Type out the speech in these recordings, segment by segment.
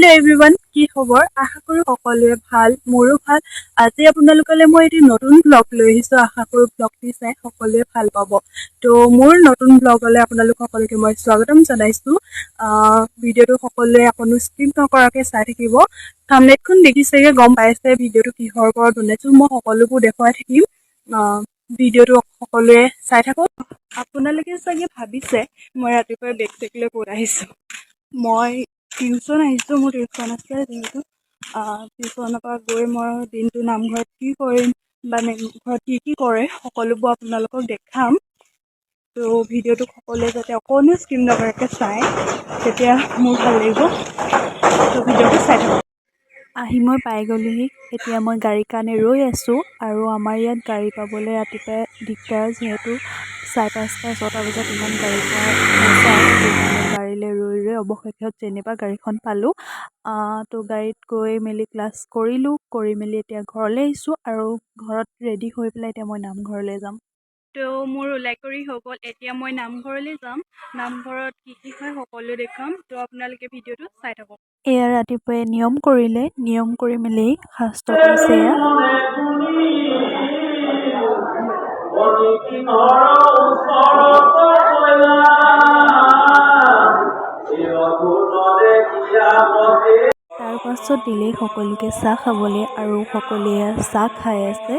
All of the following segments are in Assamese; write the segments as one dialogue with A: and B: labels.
A: हेलो एवरीवन কি খবৰ আশা কৰো সকলোৱে ভাল মোৰো ভাল আজি আপোনালোকলৈ মই এটি নতুন ব্লগ লৈ আহিছো আশা কৰো ব্লগটি চাই সকলোৱে ভাল পাব তো মোৰ নতুন ব্লগলৈ আপোনালোক সকলোকে মই স্বাগতম জনাইছো ভিডিওটো সকলোৱে আপোনো স্কিপ নকৰাকে চাই থাকিব থাম্বনেইলখন দেখিছেগে গম পাইছে ভিডিওটো কিহৰ ওপৰত বনাইছো মই সকলোবোৰ দেখুৱাই থাকিম ভিডিওটো সকলোৱে চাই থাকক আপোনালোকে চাগে ভাবিছে মই ৰাতিপুৱা বেগ টেক লৈ ক'ত আহিছো মই টিউচন আহিছো মোৰ টিউচন আছে যেহেতু টিউচনৰ পৰা গৈ মই দিনটো নামঘৰত কি কৰিম বা নামঘৰত কি কৰে সকলোবোৰ আপোনালোকক দেখাম তো ভিডিওটো সকলোৱে যাতে অকণো স্কিপ নকৰাকৈ চাই তেতিয়া মোৰ ভাল লাগিব তো ভিডিওটো চাই থাকক আহি মই পাই গ'লোহি এতিয়া মই গাড়ীৰ কাৰণে ৰৈ আছোঁ আৰু আমাৰ ইয়াত গাড়ী পাবলৈ ৰাতিপুৱাই দিগদাৰ যিহেতু 5:30-6টা বজাত ইমান গাড়ী পোৱা নাযায় গাড়ীলৈ ৰৈ অৱশেষত যেনিবা গাড়ীখন পালোঁ তো গাড়ীত গৈ মেলি ক্লাছ কৰি মেলি এতিয়া ঘৰলৈ আহিছোঁ আৰু ঘৰত ৰেডি হৈ পেলাই এতিয়া মই নামঘৰলৈ যাম তো মোৰ ওলাই কৰি হৈ গ'ল এতিয়া মই নামঘৰলৈ যাম নামঘৰত কি হয় সকলো দেখাম তো আপোনালোকে ভিডিওটো চাই থাকক এয়া ৰাতিপুৱাই নিয়ম কৰিলে নিয়ম কৰি মেলি শাস্ত্ৰ কৰিছে তাৰ পাছত দিলে সকলোকে চাহ খাবলৈ আৰু সকলোৱে চাহ খাই আছে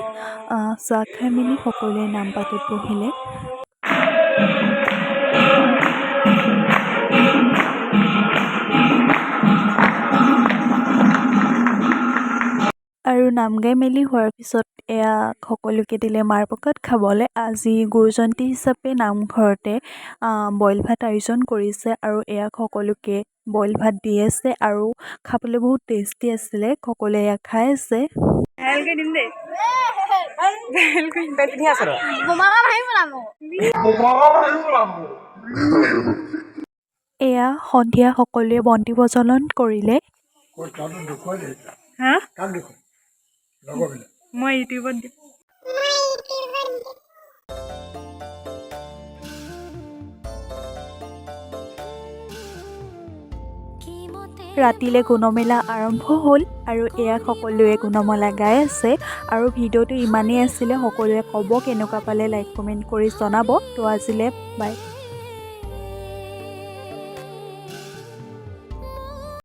A: চাহ খাই মেলি সকলোৱে নামপাতত বহিলে আৰু নাম গাই মেলি হোৱাৰ পিছত এয়া সকলোকে দিলে মাৰ প্ৰসাদ খাবলৈ আজি গুৰুজয়ন্তী হিচাপে নামঘৰতে বইল ভাত আয়োজন কৰিছে আৰু এয়া সকলোকে বইল ভাত দি আছে আৰু খাবলৈ বহুত টেষ্টি আছিলে সকলোৱে এয়া খাই আছে এয়া সন্ধিয়া সকলোৱে বন্তি প্ৰজ্বলন কৰিলে মই ইউটিউবত দিম ৰাতিলে গুণমেলা আৰম্ভ হ'ল আৰু এয়া সকলোৱে গুণমেলা গাই আছে আৰু ভিডিঅ'টো ইমানেই আছিলে সকলোৱে ক'ব কেনেকুৱা পালে লাইক কমেণ্ট কৰি জনাব তো আজিলৈ বাই